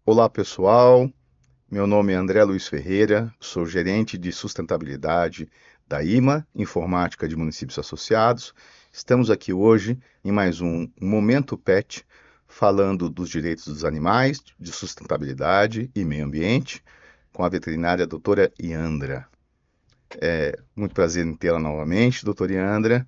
Olá, pessoal. Meu nome é André Luiz Ferreira, sou gerente de sustentabilidade da IMA, Informática de Municípios Associados. Estamos aqui hoje em mais um Momento Pet, falando dos direitos dos animais, de sustentabilidade e meio ambiente, com a veterinária doutora Iandra. Muito prazer em tê-la novamente, doutora Iandra.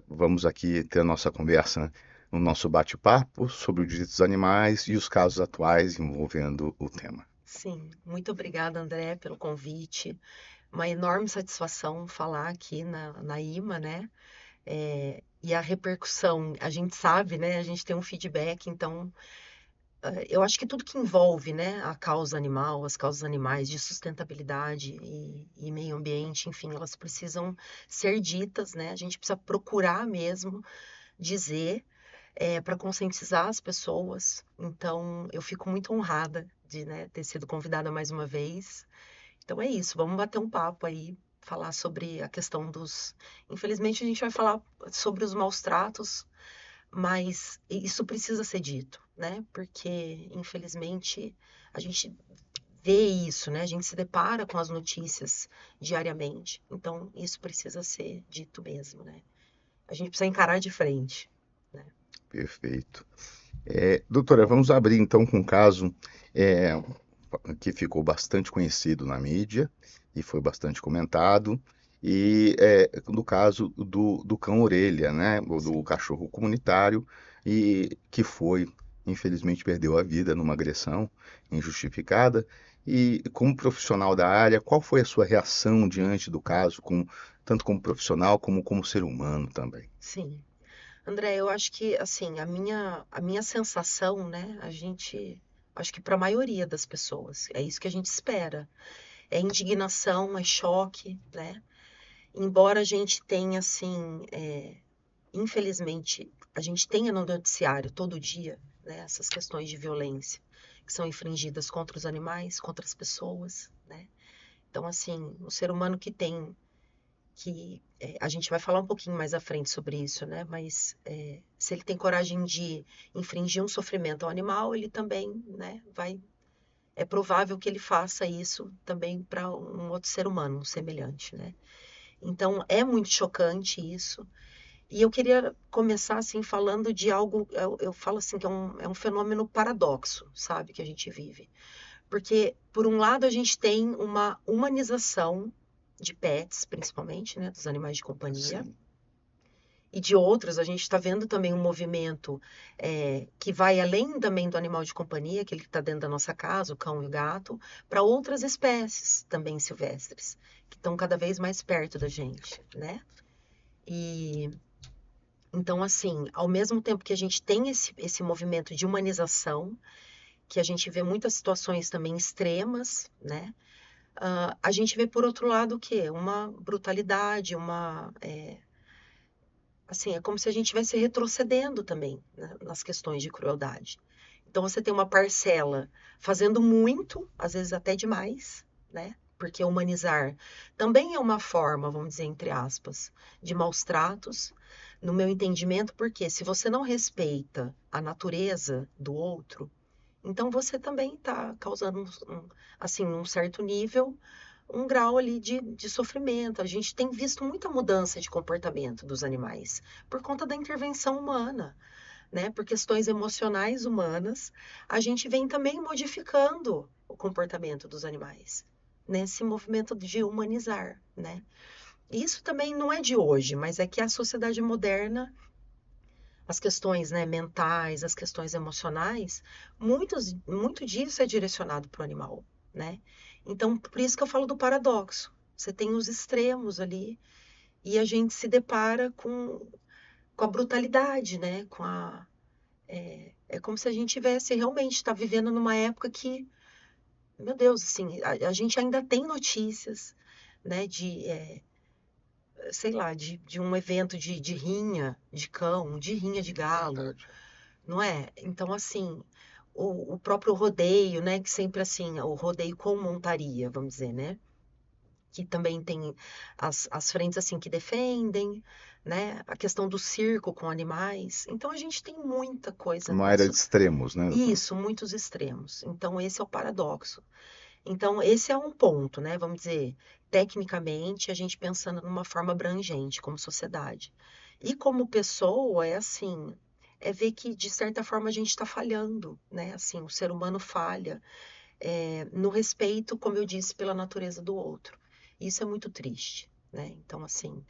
Vamos aqui ter a nossa conversa, no nosso bate-papo sobre os direitos dos animais e os casos atuais envolvendo o tema. Sim, muito obrigada, André, pelo convite. Uma enorme satisfação falar aqui na IMA, né? E a repercussão, a gente sabe, né? A gente tem um feedback, então eu acho que tudo que envolve, né, a causa animal, as causas animais de sustentabilidade e meio ambiente, enfim, elas precisam ser ditas, né? A gente precisa procurar mesmo dizer para conscientizar as pessoas. Então, eu fico muito honrada de, né, ter sido convidada mais uma vez. Então é isso, vamos bater um papo aí, falar sobre a questão dos. Infelizmente, a gente vai falar sobre os maus tratos, mas isso precisa ser dito, né? Porque, infelizmente, a gente vê isso, né? A gente se depara com as notícias diariamente. Então, isso precisa ser dito mesmo, né? A gente precisa encarar de frente, né? Perfeito. Doutora, vamos abrir então com um caso é, que ficou bastante conhecido na mídia e foi bastante comentado, e no caso do cão-orelha, né, ou do Sim. cachorro comunitário, e que foi, infelizmente, perdeu a vida numa agressão injustificada. E como profissional da área, qual foi a sua reação diante do caso, tanto como profissional como ser humano também? Sim. André, eu acho que, assim, a minha sensação, né, acho que para a maioria das pessoas, é isso que a gente espera. É indignação, é choque, né? Embora a gente tenha, assim, infelizmente, a gente tenha no noticiário todo dia, né, essas questões de violência que são infringidas contra os animais, contra as pessoas, né? Então, assim, o ser humano que a gente vai falar um pouquinho mais à frente sobre isso, né? Mas se ele tem coragem de infringir um sofrimento ao animal, ele também, né, vai. É provável que ele faça isso também para um outro ser humano semelhante, né? Então é muito chocante isso. E eu queria começar assim falando de algo, eu falo assim que é um fenômeno paradoxo, sabe, que a gente vive. Porque, por um lado, a gente tem uma humanização de pets, principalmente, né, dos animais de companhia, Sim. e de outros, a gente está vendo também um movimento que vai além também do animal de companhia, aquele que está dentro da nossa casa, o cão e o gato, para outras espécies também silvestres, que estão cada vez mais perto da gente, né? E então, assim, ao mesmo tempo que a gente tem esse movimento de humanização, que a gente vê muitas situações também extremas, né? A gente vê, por outro lado, o quê? Uma brutalidade, assim, é como se a gente estivesse retrocedendo também, né, nas questões de crueldade. Então, você tem uma parcela fazendo muito, às vezes até demais, né? Porque humanizar também é uma forma, vamos dizer, entre aspas, de maus tratos, no meu entendimento, porque se você não respeita a natureza do outro, então você também está causando, assim, um certo nível, um grau ali de sofrimento. A gente tem visto muita mudança de comportamento dos animais por conta da intervenção humana, né? Por questões emocionais humanas, a gente vem também modificando o comportamento dos animais nesse movimento de humanizar, né? Isso também não é de hoje, mas é que a sociedade moderna, as questões, né, mentais, as questões emocionais, muito disso é direcionado para o animal, né? Então, por isso que eu falo do paradoxo. Você tem os extremos ali e a gente se depara com a brutalidade, né? É como se a gente tivesse realmente tá vivendo numa época que, meu Deus, assim, a gente ainda tem notícias, né, sei lá, de um evento de rinha de cão, de rinha de galo, Verdade. não é? Então, assim, o próprio rodeio, né? Que sempre assim, o rodeio com montaria, vamos dizer, né? Que também tem as frentes assim que defendem, né? A questão do circo com animais. Então a gente tem muita coisa Uma na era de extremos, né, doutora? Isso, muitos extremos. Então esse é o paradoxo. Então esse é um ponto, né? Vamos dizer, tecnicamente, a gente pensando numa forma abrangente como sociedade. E como pessoa, é assim, é ver que de certa forma a gente está falhando, né? Assim, o ser humano falha no respeito, como eu disse, pela natureza do outro. Isso é muito triste, né? Então, assim,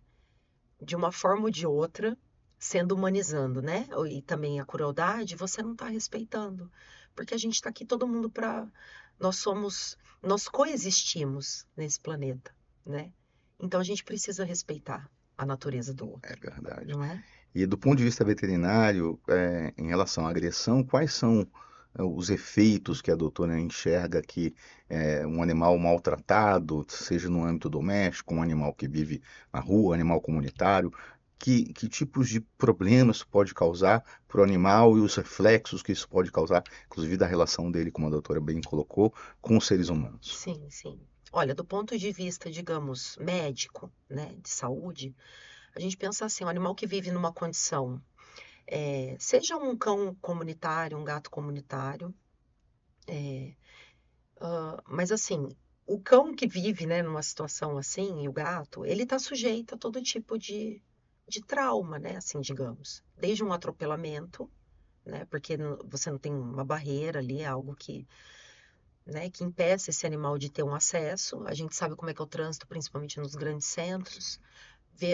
de uma forma ou de outra, sendo humanizando, né? E também a crueldade, você não está respeitando. Porque a gente está aqui todo mundo para. Nós coexistimos nesse planeta, né? Então a gente precisa respeitar a natureza do É outro, verdade. não é? E do ponto de vista veterinário, em relação à agressão, quais são os efeitos que a doutora enxerga que um animal maltratado, seja no âmbito doméstico, um animal que vive na rua, animal comunitário, que tipos de problemas pode causar para o animal e os reflexos que isso pode causar, inclusive da relação dele, como a doutora bem colocou, com os seres humanos? Sim, sim. Olha, do ponto de vista, digamos, médico, né, de saúde, a gente pensa assim, um animal que vive numa condição, seja um cão comunitário, um gato comunitário, mas assim, o cão que vive, né, numa situação assim, e o gato, ele está sujeito a todo tipo de trauma, né, assim, digamos. Desde um atropelamento, né, porque você não tem uma barreira ali, é algo que, né, que impeça esse animal de ter um acesso. A gente sabe como é que é o trânsito, principalmente nos grandes centros.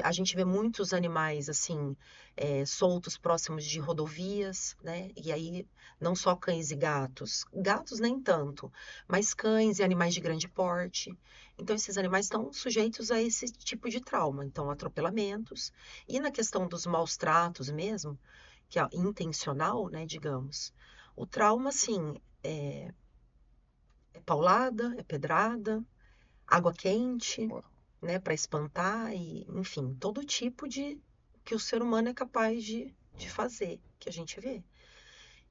A gente vê muitos animais assim soltos próximos de rodovias, né? E aí não só cães e gatos, gatos nem tanto, mas cães e animais de grande porte. Então esses animais estão sujeitos a esse tipo de trauma, então atropelamentos e na questão dos maus tratos mesmo, que é intencional, né? Digamos, o trauma assim é paulada, é pedrada, água quente, né, para espantar e, enfim, todo tipo de que o ser humano é capaz de fazer, que a gente vê.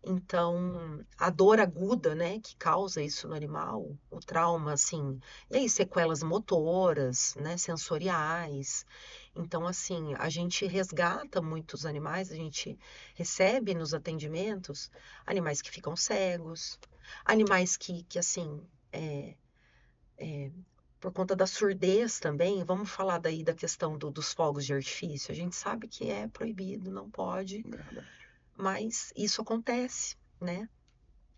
Então, a dor aguda, né, que causa isso no animal, o trauma, assim, e aí sequelas motoras, né, sensoriais. Então, assim, a gente resgata muitos animais, a gente recebe nos atendimentos animais que ficam cegos, animais que assim, por conta da surdez também, vamos falar daí da questão dos fogos de artifício. A gente sabe que é proibido, não pode, Verdade. mas isso acontece, né?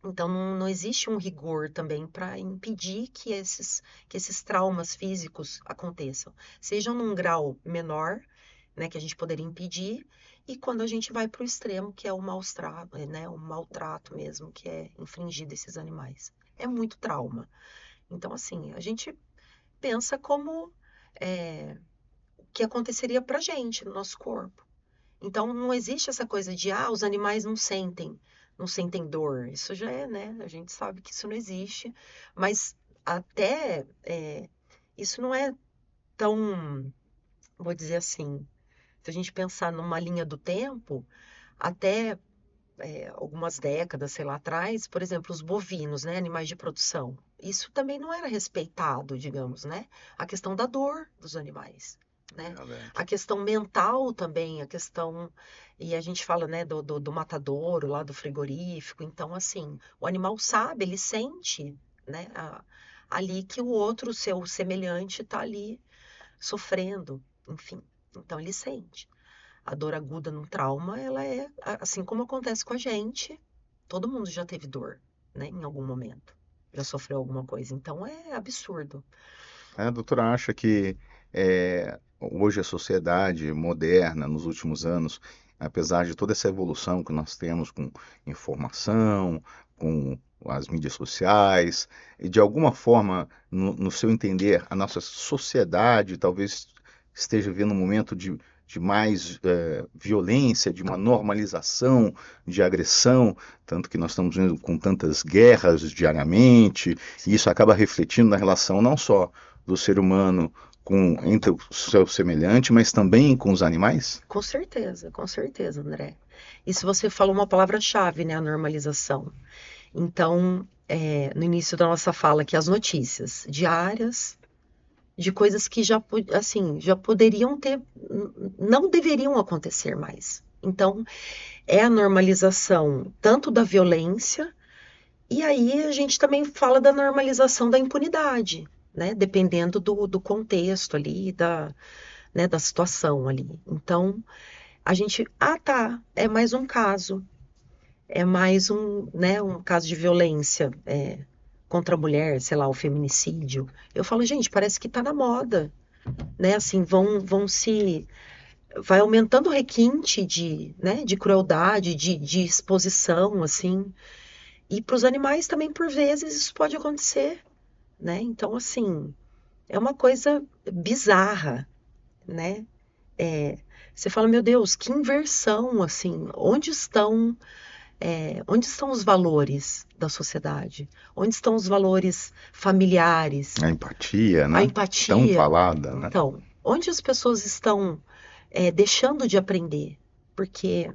Então não existe um rigor também para impedir que esses traumas físicos aconteçam, sejam num grau menor, né, que a gente poderia impedir, e quando a gente vai para o extremo, que é o maltrato, né, o maltrato mesmo que é infligido a esses animais. É muito trauma. Então, assim, a gente pensa como o que aconteceria para a gente, no nosso corpo. Então, não existe essa coisa de, os animais não sentem dor. Isso já é, né? A gente sabe que isso não existe, mas até isso não é tão, vou dizer assim, se a gente pensar numa linha do tempo, até algumas décadas, sei lá, atrás, por exemplo, os bovinos, né, animais de produção. Isso também não era respeitado, digamos, né? A questão da dor dos animais, né? A Verdade. questão mental também, a questão. E a gente fala, né, do matadouro, lá do frigorífico. Então, assim, o animal sabe, ele sente, né, ali que o outro, o seu semelhante, está ali sofrendo, enfim. Então, ele sente. A dor aguda num trauma, ela é assim como acontece com a gente. Todo mundo já teve dor, né, em algum momento. Já sofreu alguma coisa. Então é absurdo. A doutora acha que hoje a sociedade moderna, nos últimos anos, apesar de toda essa evolução que nós temos com informação, com as mídias sociais, e de alguma forma, no seu entender, a nossa sociedade talvez esteja vivendo um momento de mais violência, de uma normalização de agressão, tanto que nós estamos vendo com tantas guerras diariamente, e Sim. isso acaba refletindo na relação não só do ser humano entre o seu semelhante, mas também com os animais? Com certeza, André. Isso você falou uma palavra-chave, né? A normalização. Então, no início da nossa fala, que as notícias diárias, de coisas que assim, já poderiam ter, não deveriam acontecer mais. Então, é a normalização tanto da violência, e aí a gente também fala da normalização da impunidade, né? Dependendo do contexto ali, né, da situação ali. Então, a gente, tá, é mais um caso, é mais né, um caso de violência contra a mulher, sei lá, o feminicídio. Eu falo, gente, parece que tá na moda, né? Assim, vai aumentando o requinte né, de crueldade, de exposição, assim. E para os animais também, por vezes, isso pode acontecer, né? Então, assim, é uma coisa bizarra, né? É, você fala, meu Deus, que inversão, assim, onde estão os valores da sociedade? Onde estão os valores familiares? A empatia, A né? Tão empatia? falada, né? Então, onde as pessoas estão deixando de aprender? Porque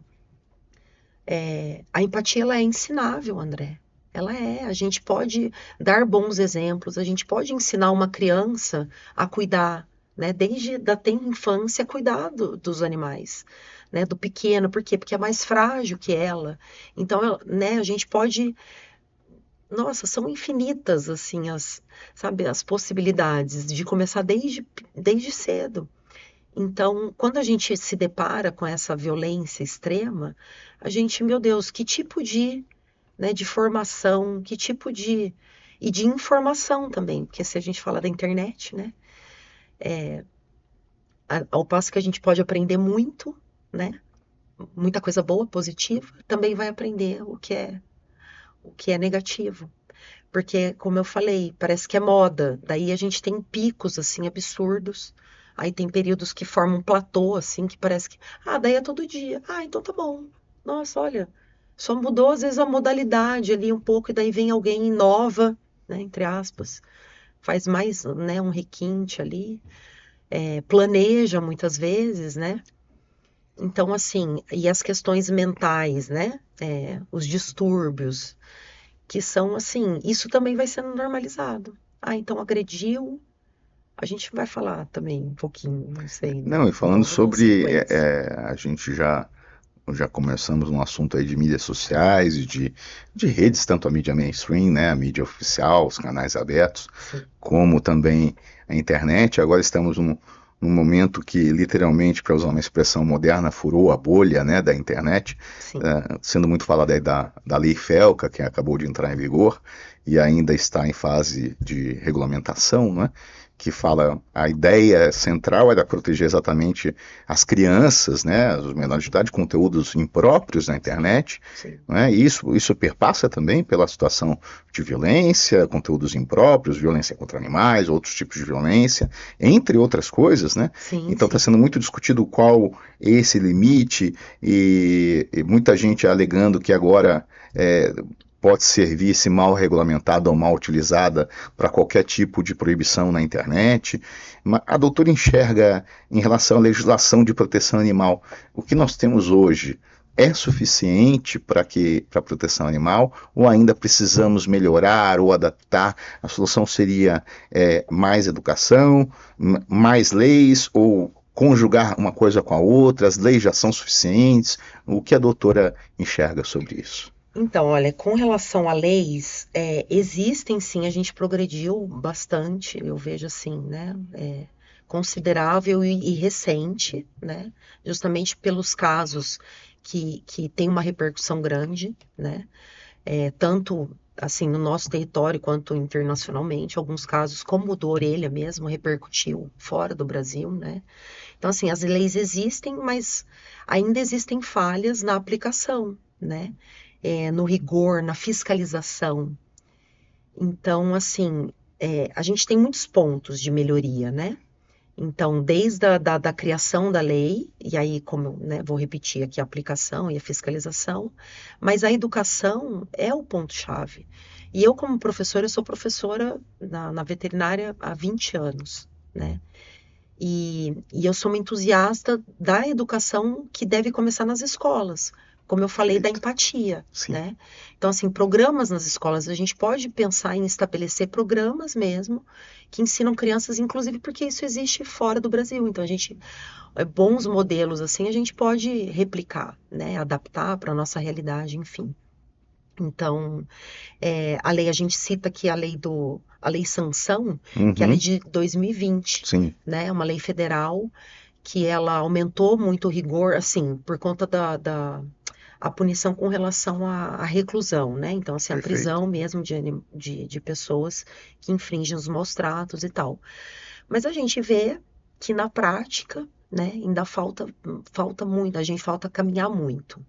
a empatia, ela é ensinável, André. Ela é. A gente pode dar bons exemplos, a gente pode ensinar uma criança a cuidar, né? Desde da tenra infância, cuidar dos animais, né? Do pequeno. Por quê? Porque é mais frágil que ela. Então, né, a gente pode. Nossa, são infinitas, assim, sabe, as possibilidades de começar desde cedo. Então, quando a gente se depara com essa violência extrema, a gente, meu Deus, que tipo né, de formação, que tipo e de informação também, porque se a gente fala da internet, né, ao passo que a gente pode aprender muito, né, muita coisa boa, positiva, também vai aprender o que é negativo. Porque, como eu falei, parece que é moda. Daí a gente tem picos, assim, absurdos. Aí tem períodos que formam um platô, assim, que parece que. Daí é todo dia. Então tá bom. Nossa, olha. Só mudou, às vezes, a modalidade ali um pouco, e daí vem alguém e inova, né, entre aspas. Faz mais, né, um requinte ali. Planeja muitas vezes, né? Então, assim, e as questões mentais, né? Os distúrbios que são assim, isso também vai sendo normalizado. Então agrediu, a gente vai falar também um pouquinho, não sei, Não, e qual falando a sobre, consequência. a gente já começamos um assunto aí de mídias sociais e de redes, tanto a mídia mainstream, né, a mídia oficial, os canais abertos, Sim, como também a internet. Agora estamos num momento que, literalmente, para usar uma expressão moderna, furou a bolha, né, da internet, sim, sendo muito falado aí da Lei FELCA, que acabou de entrar em vigor e ainda está em fase de regulamentação, né, que fala, a ideia central era proteger exatamente as crianças, né, os menores de idade, conteúdos impróprios na internet, sim, né, e isso perpassa também pela situação de violência, conteúdos impróprios, violência contra animais, outros tipos de violência, entre outras coisas, né? sim, Então está sim, sendo muito discutido qual esse limite e muita gente alegando que agora pode servir, se mal regulamentada ou mal utilizada, para qualquer tipo de proibição na internet. A doutora enxerga, em relação à legislação de proteção animal, o que nós temos hoje é suficiente para a proteção animal ou ainda precisamos melhorar ou adaptar? A solução seria mais educação, mais leis ou conjugar uma coisa com a outra? As leis já são suficientes? O que a doutora enxerga sobre isso? Então, olha, com relação a leis, existem sim, a gente progrediu bastante, eu vejo assim, né? Considerável e recente, né? Justamente pelos casos que têm uma repercussão grande, né? Tanto assim no nosso território quanto internacionalmente, alguns casos, como o do Orelha mesmo, repercutiu fora do Brasil, né? Então, assim, as leis existem, mas ainda existem falhas na aplicação, né? No rigor, na fiscalização. Então, assim, a gente tem muitos pontos de melhoria, né? Então, desde da criação da lei, e aí, como, né, vou repetir aqui a aplicação e a fiscalização, mas a educação é o ponto-chave. E eu, como professora, eu sou professora na veterinária há 20 anos, né? E eu sou uma entusiasta da educação que deve começar nas escolas. como eu falei, da Perfeito. empatia, Sim, né? Então, assim, programas nas escolas, a gente pode pensar em estabelecer programas mesmo que ensinam crianças, inclusive porque isso existe fora do Brasil. Então, bons modelos assim, a gente pode replicar, né? Adaptar para a nossa realidade, enfim. Então, a lei, a gente cita aqui a lei Sanção, que é a lei uhum, de 2020, sim, né? Uma lei federal que ela aumentou muito o rigor, assim, por conta a punição com relação à reclusão, né? Então, assim, a perfeito. prisão mesmo de pessoas que infringem os maus tratos e tal. Mas a gente vê que na prática, né, ainda falta muito, a gente falta caminhar muito.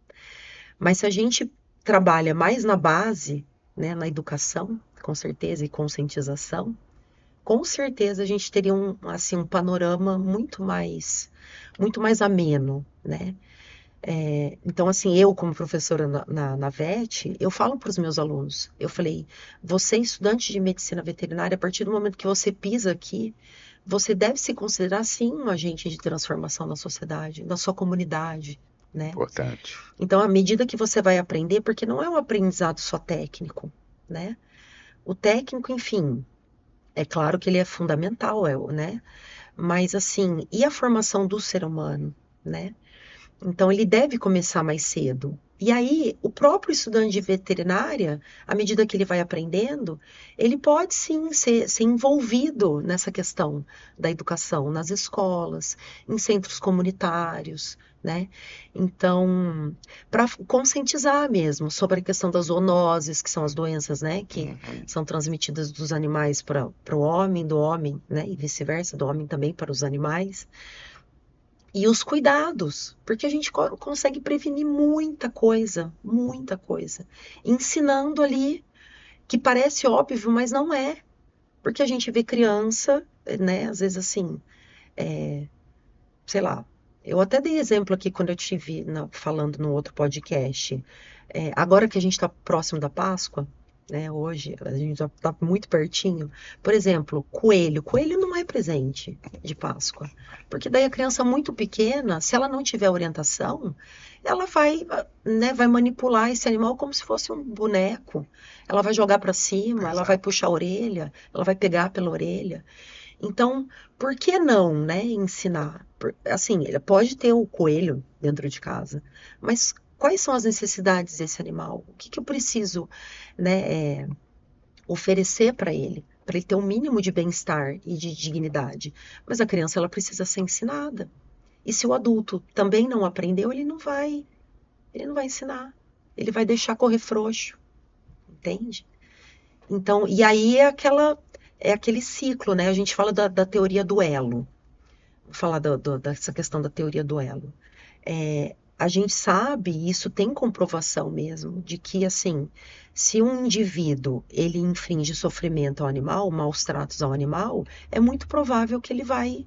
Mas se a gente trabalha mais na base, né, na educação, com certeza, e conscientização, com certeza a gente teria assim, um panorama muito mais ameno, né? Então, assim, eu como professora na VET, eu falo para os meus alunos, eu falei, você estudante de medicina veterinária, a partir do momento que você pisa aqui, você deve se considerar, sim, um agente de transformação na sociedade, na sua comunidade, né? Importante. Então, à medida que você vai aprender, porque não é um aprendizado só técnico, né? O técnico, enfim, é claro que ele é fundamental, né? Mas assim, e a formação do ser humano, né? Então, ele deve começar mais cedo. E aí, o próprio estudante de veterinária, à medida que ele vai aprendendo, ele pode sim ser envolvido nessa questão da educação nas escolas, em centros comunitários, né? Então, para conscientizar mesmo sobre a questão das zoonoses, que são as doenças, né, que Uhum. são transmitidas dos animais para o homem, do homem, né, e vice-versa, do homem também para os animais. E os cuidados, porque a gente consegue prevenir muita coisa, ensinando ali, que parece óbvio, mas não é. Porque a gente vê criança, né, às vezes assim, sei lá. Eu até dei exemplo aqui quando eu estive falando no outro podcast. Agora que a gente está próximo da Páscoa, né, hoje, a gente já está muito pertinho. Por exemplo, coelho. Coelho não é presente de Páscoa. Porque daí a criança muito pequena, se ela não tiver orientação, ela vai, né, vai manipular esse animal como se fosse um boneco. Ela vai jogar para cima, ela vai Exato. puxar a orelha, ela vai pegar pela orelha. Então, por que não, né, ensinar? Assim, ele pode ter o coelho dentro de casa, mas quais são as necessidades desse animal? O que que eu preciso, né, oferecer para ele ter um mínimo de bem-estar e de dignidade? Mas a criança, ela precisa ser ensinada. E se o adulto também não aprendeu, ele não vai ensinar. Ele vai deixar correr frouxo, entende? Então, e aí é aquele ciclo, né? A gente fala da teoria do elo. Vou falar dessa questão da teoria do elo. A gente sabe, e isso tem comprovação mesmo, de que, assim, se um indivíduo, ele infringe sofrimento ao animal, maus tratos ao animal, é muito provável que ele vai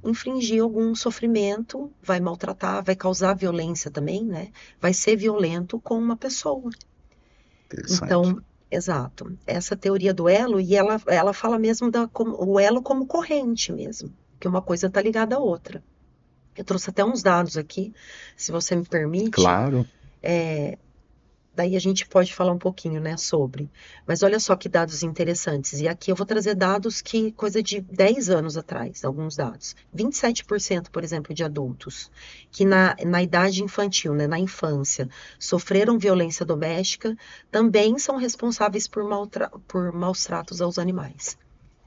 infringir algum sofrimento, vai maltratar, vai causar violência também, né? Vai ser violento com uma pessoa. Interessante. Então, exato. Essa teoria do elo, e ela fala mesmo o elo como corrente mesmo, que uma coisa está ligada à outra. Eu trouxe até uns dados aqui, se você me permite, Claro. daí a gente pode falar um pouquinho, né, sobre. Mas olha só que dados interessantes. E aqui eu vou trazer dados que, coisa de 10 anos atrás, alguns dados. 27%, por exemplo, de adultos que na idade infantil, né, na infância, sofreram violência doméstica, também são responsáveis por maus tratos aos animais.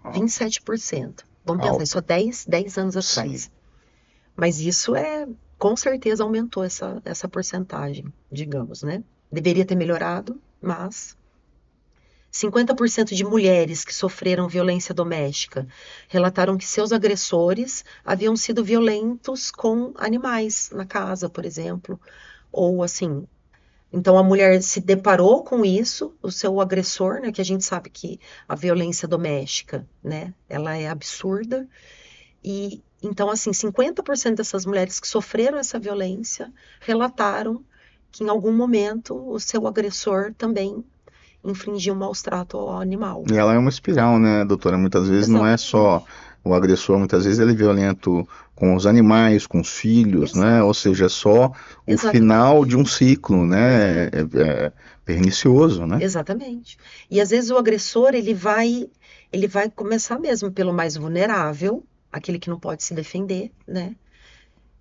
Ó, 27%. Vamos pensar, isso alto. há 10 anos Sim. atrás. Mas isso com certeza aumentou essa porcentagem, digamos, né? Deveria ter melhorado, mas 50% de mulheres que sofreram violência doméstica relataram que seus agressores haviam sido violentos com animais na casa, por exemplo, ou assim. Então a mulher se deparou com isso, o seu agressor, né, que a gente sabe que a violência doméstica, né, ela é absurda, e então, assim, 50% dessas mulheres que sofreram essa violência relataram que em algum momento o seu agressor também infringir um maus-trato ao animal. E ela é uma espiral, né, doutora? Muitas vezes não é só Exatamente. o agressor, muitas vezes ele é violento com os animais, com os filhos, né? Ou Exato. seja, é só o final Exatamente. de um ciclo, né? É, É pernicioso, né? exatamente. E às vezes o agressor, ele vai começar mesmo pelo mais vulnerável, aquele que não pode se defender, né?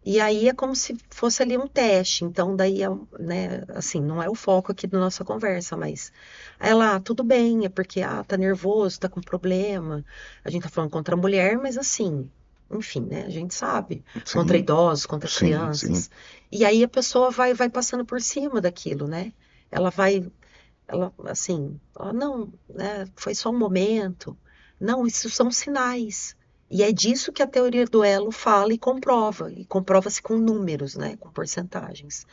E aí é como se fosse ali um teste. Então, daí, né, assim, não é o foco aqui da nossa conversa, mas aí ela, tudo bem, é porque, tá nervoso, tá com problema. A gente tá falando contra a mulher, mas assim, enfim, né, a gente sabe, contra Sim, idosos, contra sim, sim. crianças. E aí a pessoa vai passando por cima daquilo, né? Ela vai, ela, assim, não, né, foi só um momento. Não, isso são sinais. E é disso que a teoria do elo fala e comprova-se com números, né, com porcentagens.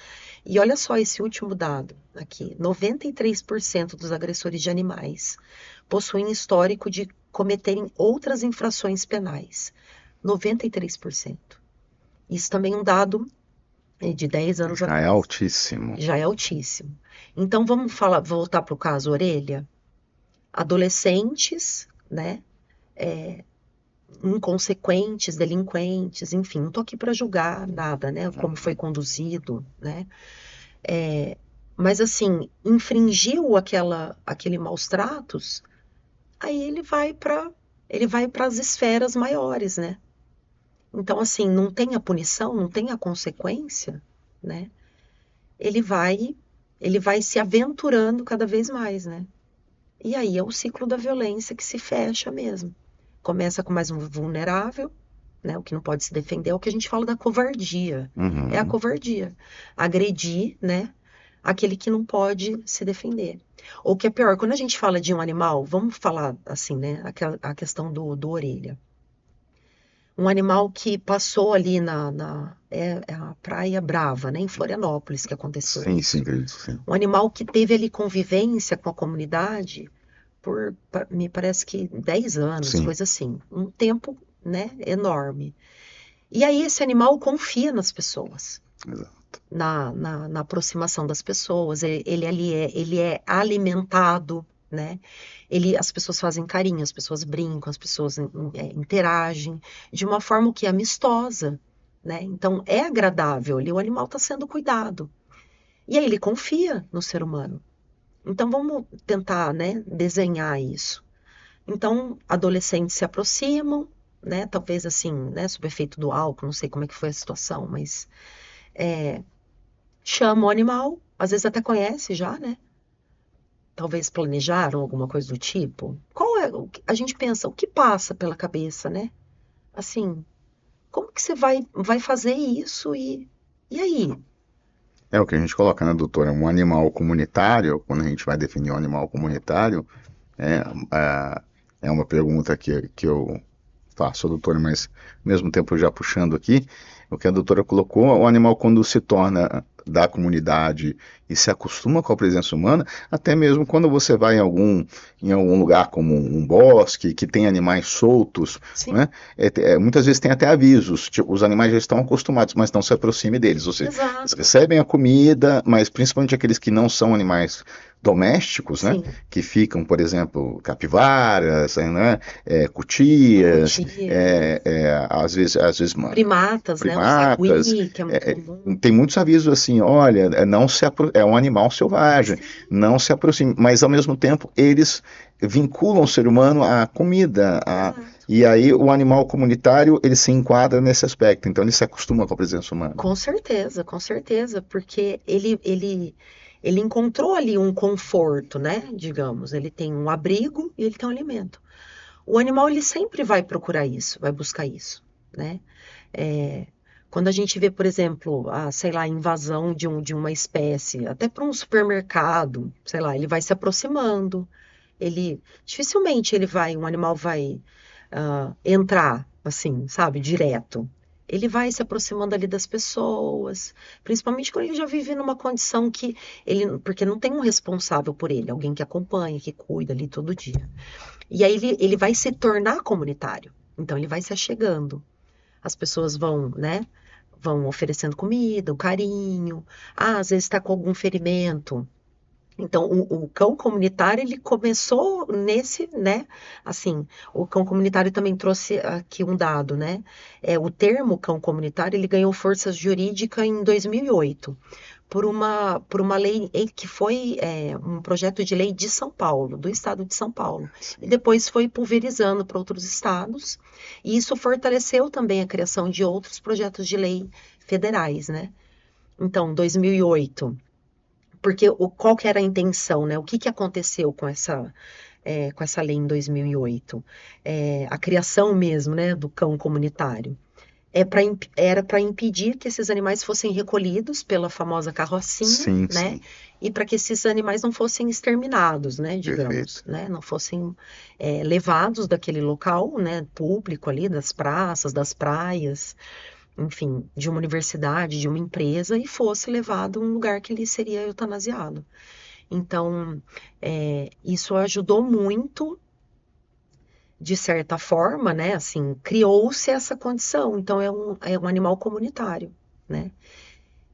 E olha só esse último dado aqui: 93% dos agressores de animais possuem histórico de cometerem outras infrações penais. 93%. Isso também é um dado de 10 anos Já é atrás. altíssimo. Já é altíssimo. Então vamos voltar para o caso orelha. Adolescentes, né, inconsequentes, delinquentes, enfim, não estou aqui para julgar nada, né, como foi conduzido, né, mas assim, infringiu aquele maus tratos, aí ele vai para as esferas maiores, né? Então assim, não tem a punição, não tem a consequência, né? Ele vai ele vai se aventurando cada vez mais, né? E aí é o ciclo da violência que se fecha mesmo. Começa com mais um vulnerável, né? O que não pode se defender é o que a gente fala da covardia. É a Uhum. covardia. Agredir, né? Aquele que não pode se defender. Ou o que é pior, quando a gente fala de um animal, vamos falar assim, né? A questão do orelha. Um animal que passou ali é a Praia Brava, né? Em Florianópolis que aconteceu Sim, sim, isso. acredito, sim. Um animal que teve ali convivência com a comunidade me parece que 10 anos, Sim, coisa assim. Um tempo, né, enorme. E aí esse animal confia nas pessoas, exato. na aproximação das pessoas. Ele ali ele é alimentado, né? As pessoas fazem carinho, as pessoas brincam, as pessoas interagem de uma forma que é amistosa, né? Então é agradável, ali o animal está sendo cuidado. E aí ele confia no ser humano. Então vamos tentar, né, desenhar isso. Então, adolescentes se aproximam, né? Talvez assim, né? Sob efeito do álcool, não sei como é que foi a situação, mas chama o animal, às vezes até conhece já, né? Talvez planejaram alguma coisa do tipo. Qual é a gente pensa, o que passa pela cabeça, né? Assim, como que você vai fazer isso e aí? É o que a gente coloca, né, doutora? Um animal comunitário, quando a gente vai definir um animal comunitário, é, é uma pergunta que eu faço, doutora, mas ao mesmo tempo já puxando aqui, o que a doutora colocou, o animal quando se torna da comunidade e se acostuma com a presença humana, até mesmo quando você vai em algum lugar como um bosque, que tem animais soltos, Sim, né? Muitas vezes tem até avisos, tipo, os animais já estão acostumados, mas não se aproxime deles, ou seja, eles exato. recebem a comida, mas principalmente aqueles que não são animais domésticos, né? Sim, Que ficam, por exemplo, capivaras, né? Cutias, cutia. às vezes Primatas, né? O primatas. sagui, que é muito comum. Tem muitos avisos assim, olha, é um animal selvagem, Sim, não se aproxime, mas ao mesmo tempo eles vinculam o ser humano à comida, exato. e aí o animal comunitário ele se enquadra nesse aspecto, então ele se acostuma com a presença humana. Com certeza, porque ele encontrou ali um conforto, né? Digamos, ele tem um abrigo e ele tem um alimento. O animal ele sempre vai procurar isso, vai buscar isso, né? É, quando a gente vê, por exemplo, sei lá, a invasão de uma espécie, até para um supermercado, sei lá, ele vai se aproximando. Dificilmente um animal vai entrar assim, sabe, direto. Ele vai se aproximando ali das pessoas, principalmente quando ele já vive numa condição porque não tem um responsável por ele, alguém que acompanha, que cuida ali todo dia. E aí ele vai se tornar comunitário. Então ele vai se achegando. As pessoas vão, né? Vão oferecendo comida, o carinho. Às vezes está com algum ferimento. Então, o cão comunitário, ele começou nesse, né? Assim, o cão comunitário também trouxe aqui um dado, né? O termo cão comunitário, ele ganhou força jurídica em 2008, por uma lei que foi um projeto de lei de São Paulo, do estado de São Paulo. E Sim. depois foi pulverizando para outros estados, e isso fortaleceu também a criação de outros projetos de lei federais, né? Então, 2008. Porque qual que era a intenção, né? O que aconteceu com essa lei em 2008? A criação mesmo, né, do cão comunitário. Era para impedir que esses animais fossem recolhidos pela famosa carrocinha, Sim, né? sim, E para que esses animais não fossem exterminados, né, perfeito. digamos, né? Não fossem levados daquele local, né, público ali, das praças, das praias, enfim, de uma universidade, de uma empresa, e fosse levado a um lugar que ele seria eutanasiado. Então, isso ajudou muito, de certa forma, né? Assim, criou-se essa condição. Então, é um animal comunitário, né?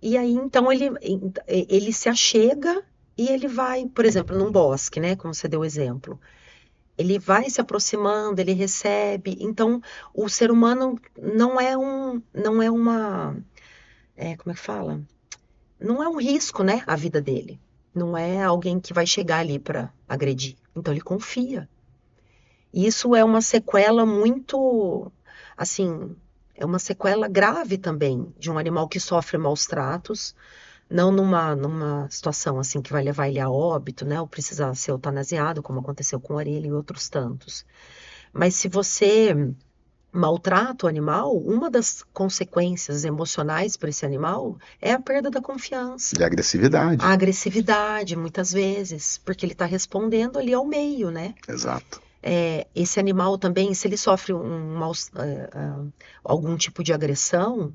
E aí, então, ele se achega e ele vai, por exemplo, num bosque, né? Como você deu o exemplo. Ele vai se aproximando, ele recebe. Então, o ser humano não é uma, como é que fala? Não é um risco, né? A vida dele. Não é alguém que vai chegar ali para agredir. Então, ele confia. E isso é uma sequela muito, assim, é uma sequela grave também de um animal que sofre maus tratos, não numa situação assim que vai levar ele a óbito, né, ou precisar ser eutanasiado, como aconteceu com o Orelha e outros tantos. Mas se você maltrata o animal, uma das consequências emocionais para esse animal é a perda da confiança, De agressividade. a agressividade, muitas vezes, porque ele está respondendo ali ao meio, né? Exato. Esse animal também, se ele sofre algum tipo de agressão,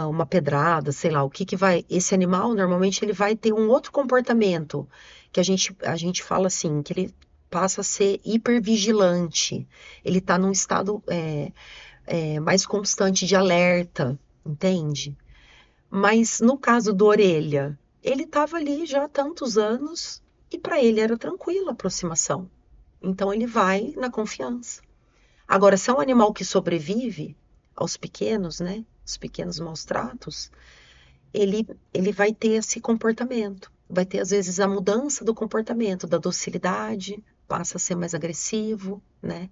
uma pedrada, sei lá, o que que vai. Esse animal, normalmente, ele vai ter um outro comportamento, que a gente fala assim, que ele passa a ser hipervigilante. Ele está num estado mais constante de alerta, entende? Mas no caso do Orelha, ele estava ali já há tantos anos e para ele era tranquila a aproximação. Então ele vai na confiança. Agora, se é um animal que sobrevive aos pequenos, né? Os pequenos maus tratos, ele vai ter esse comportamento. Vai ter, às vezes, a mudança do comportamento, da docilidade, passa a ser mais agressivo, né?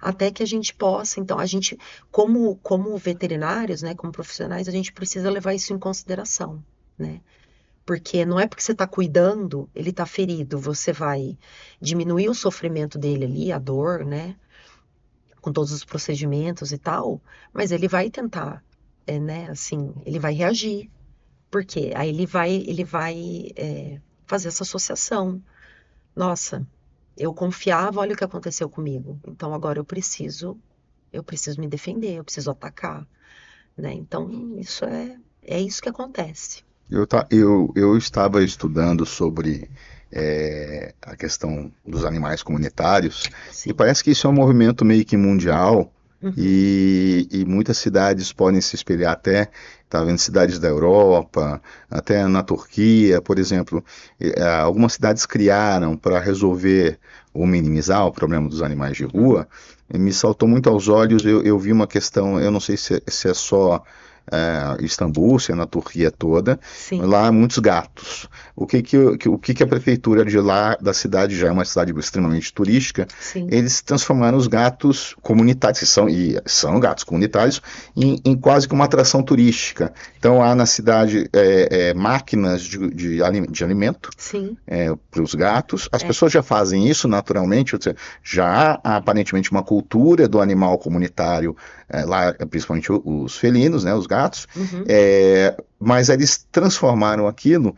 Até que a gente possa, então, a gente, como veterinários, né, como profissionais, a gente precisa levar isso em consideração, né? Porque não é porque você está cuidando, ele está ferido, você vai diminuir o sofrimento dele ali, a dor, né? Com todos os procedimentos e tal, mas ele vai tentar, né? Assim, ele vai reagir. Por quê? Aí ele vai fazer essa associação. Nossa, eu confiava, olha o que aconteceu comigo. Então agora eu preciso me defender, eu preciso atacar, né? Então é isso que acontece. Eu estava estudando sobre a questão dos animais comunitários e Sim. parece que isso é um movimento meio que mundial Uhum. e muitas cidades podem se espelhar até, tá vendo, cidades da Europa, até na Turquia, por exemplo, algumas cidades criaram para resolver ou minimizar o problema dos animais de Uhum. rua. E me saltou muito aos olhos, eu vi uma questão, eu não sei se é só Istambul, se é na Turquia toda, Sim, lá há muitos gatos. O que a prefeitura de lá, da cidade, já é uma cidade extremamente turística, sim, eles transformaram os gatos comunitários, que são gatos comunitários, em quase que uma atração turística. Então há na cidade máquinas de alimento sim, para os gatos. As é, pessoas já fazem isso naturalmente, ou seja, já há aparentemente uma cultura do animal comunitário, lá, principalmente os felinos, né, os gatos, uhum, mas eles transformaram aquilo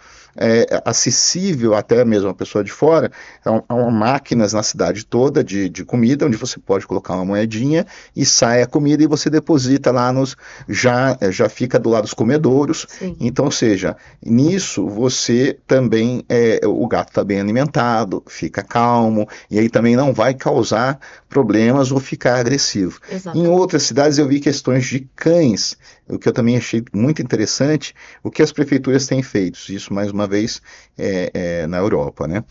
acessível até mesmo a pessoa de fora. Há máquinas na cidade toda de comida, onde você pode colocar uma moedinha e sai a comida e você deposita lá já fica do lado dos comedouros. sim, Então, ou seja, nisso você também, o gato está bem alimentado, fica calmo, e aí também não vai causar problemas ou ficar agressivo. Em outras exatamente. cidades eu vi questões de cães, o que eu também achei muito interessante, O que as prefeituras têm feito, isso mais uma vez na Europa, né?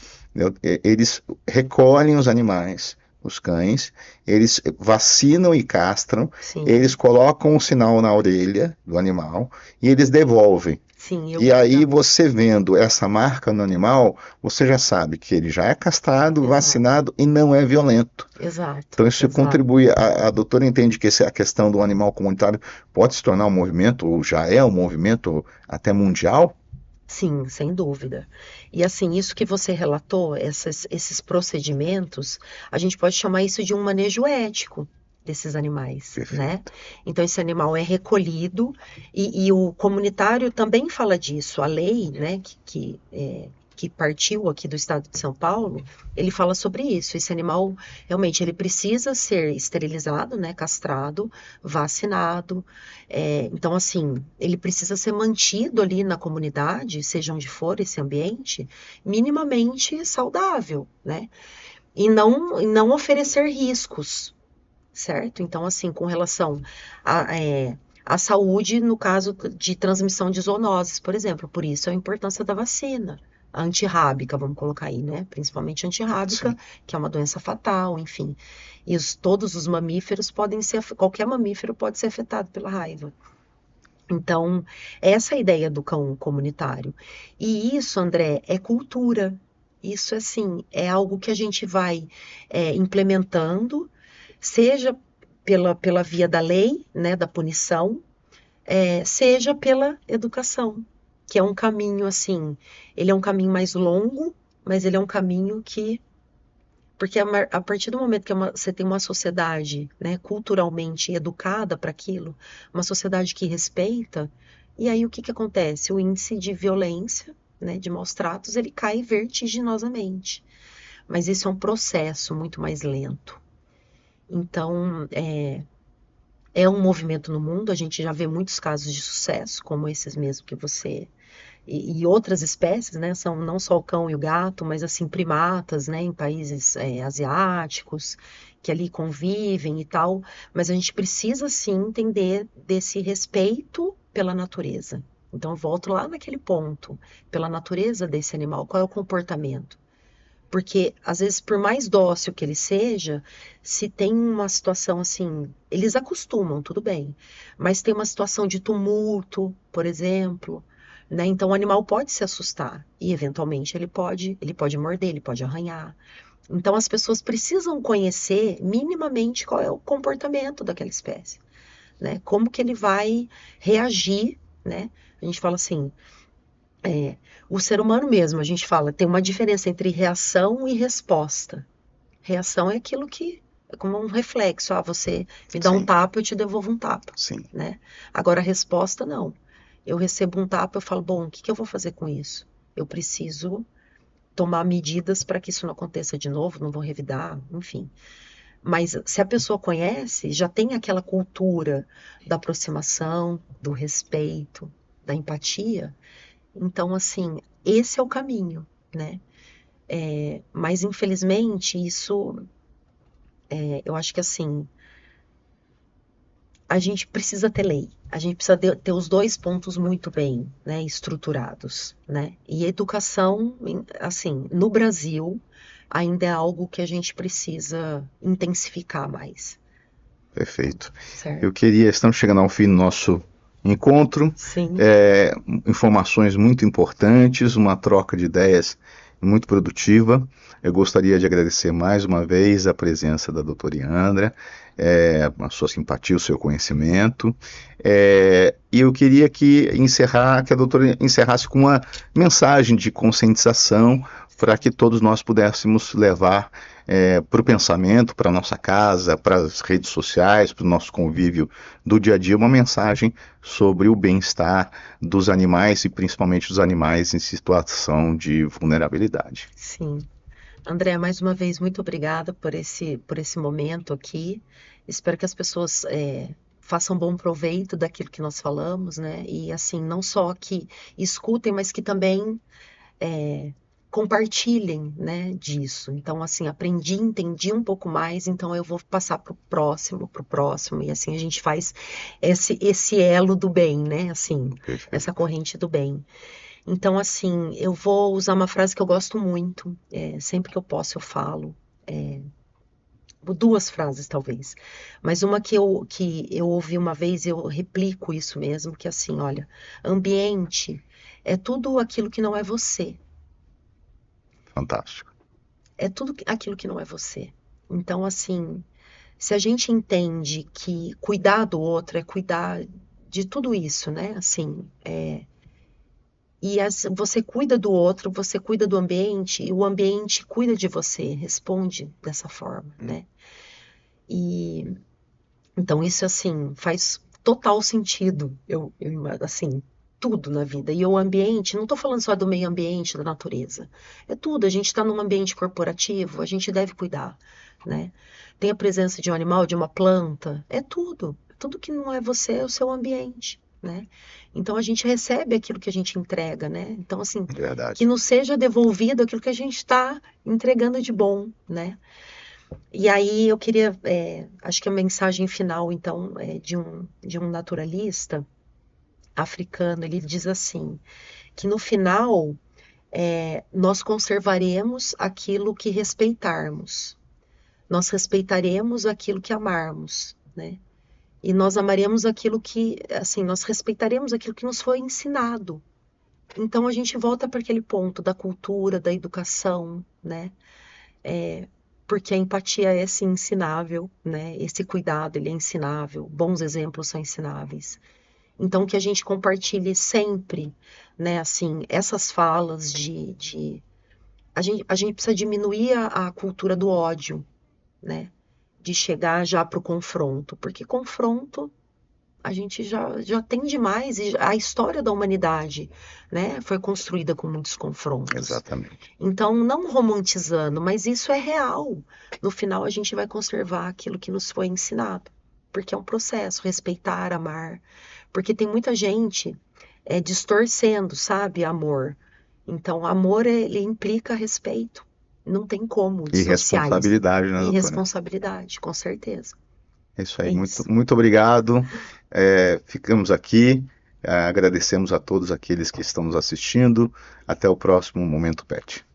Eles recolhem os animais, os cães, eles vacinam e castram, Sim, eles colocam um sinal na orelha do animal e eles devolvem. sim, E aí você vendo essa marca no animal, você já sabe que ele já é castrado, exato, vacinado e não é violento. exato, Então isso exato. contribui, a doutora entende que a questão do animal comunitário pode se tornar um movimento, ou já é um movimento até mundial? Sim, sem dúvida. E assim, isso que você relatou, esses procedimentos, a gente pode chamar isso de um manejo ético desses animais, né? Perfeito. Então, esse animal é recolhido e o comunitário também fala disso. A lei, né, que partiu aqui do estado de São Paulo, ele fala sobre isso. Esse animal, realmente, ele precisa ser esterilizado, né, castrado, vacinado, então, assim, ele precisa ser mantido ali na comunidade, seja onde for esse ambiente, minimamente saudável, né? E não oferecer riscos, certo? Então, assim, com relação à saúde, no caso de transmissão de zoonoses, por exemplo, por isso a importância da vacina. A antirrábica, vamos colocar aí, né? Principalmente antirrábica, Sim, que é uma doença fatal, enfim. E todos os mamíferos podem ser, qualquer mamífero pode ser afetado pela raiva. Então, essa é a ideia do cão comunitário. E isso, André, é cultura. Isso, assim, é algo que a gente vai implementando, seja pela via da lei, né, da punição, seja pela educação, que é um caminho, assim, ele é um caminho mais longo, mas ele é um caminho que porque a partir do momento que você tem uma sociedade, né, culturalmente educada para aquilo, uma sociedade que respeita, e aí o que que acontece? O índice de violência, né, de maus tratos, ele cai vertiginosamente. Mas isso é um processo muito mais lento. Então, é um movimento no mundo, a gente já vê muitos casos de sucesso, como esses mesmo que você e outras espécies, né? São não só o cão e o gato, mas assim primatas, né? Em países asiáticos que ali convivem e tal. Mas a gente precisa sim entender desse respeito pela natureza. Então eu volto lá naquele ponto, pela natureza desse animal, qual é o comportamento? Porque, às vezes, por mais dócil que ele seja, se tem uma situação assim, eles acostumam, tudo bem, mas tem uma situação de tumulto, por exemplo, né? Então o animal pode se assustar e, eventualmente, ele pode morder, ele pode arranhar. Então as pessoas precisam conhecer minimamente qual é o comportamento daquela espécie, né? Como que ele vai reagir, né? A gente fala assim, o ser humano mesmo, a gente fala, tem uma diferença entre reação e resposta. Reação é aquilo que é como um reflexo. Ah, você me dá um sim, tapa, eu te devolvo um tapa, sim. né? Agora, a resposta, não. Eu recebo um tapa, eu falo, bom, o que que eu vou fazer com isso? Eu preciso tomar medidas para que isso não aconteça de novo, não vou revidar, enfim. Mas se a pessoa conhece, já tem aquela cultura da aproximação, do respeito, da empatia, então, assim, esse é o caminho, né? Mas, infelizmente, isso, eu acho que, assim, a gente precisa ter lei. A gente precisa ter os dois pontos muito bem, né, estruturados, né? E educação, assim, no Brasil, ainda é algo que a gente precisa intensificar mais, Perfeito. Eu certo? queria, estamos chegando ao fim do nosso encontro, Sim, é, informações muito importantes, uma troca de ideias muito produtiva. Eu gostaria de agradecer mais uma vez a presença da doutora Iandra, a sua simpatia, o seu conhecimento. E eu queria que a doutora encerrasse com uma mensagem de conscientização para que todos nós pudéssemos levar para o pensamento, para a nossa casa, para as redes sociais, para o nosso convívio do dia a dia, uma mensagem sobre o bem-estar dos animais e principalmente dos animais em situação de vulnerabilidade. sim. André, mais uma vez, muito obrigada por esse momento aqui. Espero que as pessoas façam bom proveito daquilo que nós falamos, né? E assim, não só que escutem, mas que também compartilhem, né, disso. Então, assim, aprendi, entendi um pouco mais, então eu vou passar pro próximo, e assim a gente faz esse elo do bem, né, assim, essa Perfeito. corrente do bem. Então, assim, eu vou usar uma frase que eu gosto muito, sempre que eu posso eu falo, duas frases talvez, mas uma que eu ouvi uma vez, eu replico isso mesmo, que é assim, olha, ambiente é tudo aquilo que não é você. Fantástico. É tudo aquilo que não é você. Então, assim, se a gente entende que cuidar do outro é cuidar de tudo isso, né? Assim, você cuida do outro, você cuida do ambiente, e o ambiente cuida de você, responde dessa forma, Hum. né? E então isso, assim, faz total sentido, assim, tudo na vida. E o ambiente, não estou falando só do meio ambiente, da natureza. É tudo. A gente está num ambiente corporativo, a gente deve cuidar, né? Tem a presença de um animal, de uma planta, é tudo. Tudo que não é você é o seu ambiente, né? Então a gente recebe aquilo que a gente entrega, né? Então, assim, que Verdade. nos seja devolvido aquilo que a gente está entregando de bom, né? E aí eu queria, acho que a mensagem final, então, é de um naturalista africano, ele diz assim, que no final nós conservaremos aquilo que respeitarmos, nós respeitaremos aquilo que amarmos, né? E nós amaremos aquilo que, assim, nós respeitaremos aquilo que nos foi ensinado. Então a gente volta para aquele ponto da cultura, da educação, né? Porque a empatia é sim ensinável, né? Esse cuidado, ele é ensinável, bons exemplos são ensináveis. Então que a gente compartilhe sempre, né, assim, essas falas a gente precisa diminuir a cultura do ódio, né? De chegar já para o confronto, porque confronto a gente já tem demais, e a história da humanidade, né, foi construída com muitos confrontos. Exatamente. Então, não romantizando, mas isso é real. No final, a gente vai conservar aquilo que nos foi ensinado, porque é um processo, respeitar, amar, porque tem muita gente distorcendo, sabe, amor. Então, amor, ele implica respeito. Não tem como E dissociar isso. responsabilidade, né, E doutora? responsabilidade, com certeza. É isso É aí. Muito, isso. muito obrigado. Ficamos aqui. Agradecemos a todos aqueles que estão nos assistindo. Até o próximo Momento Pet.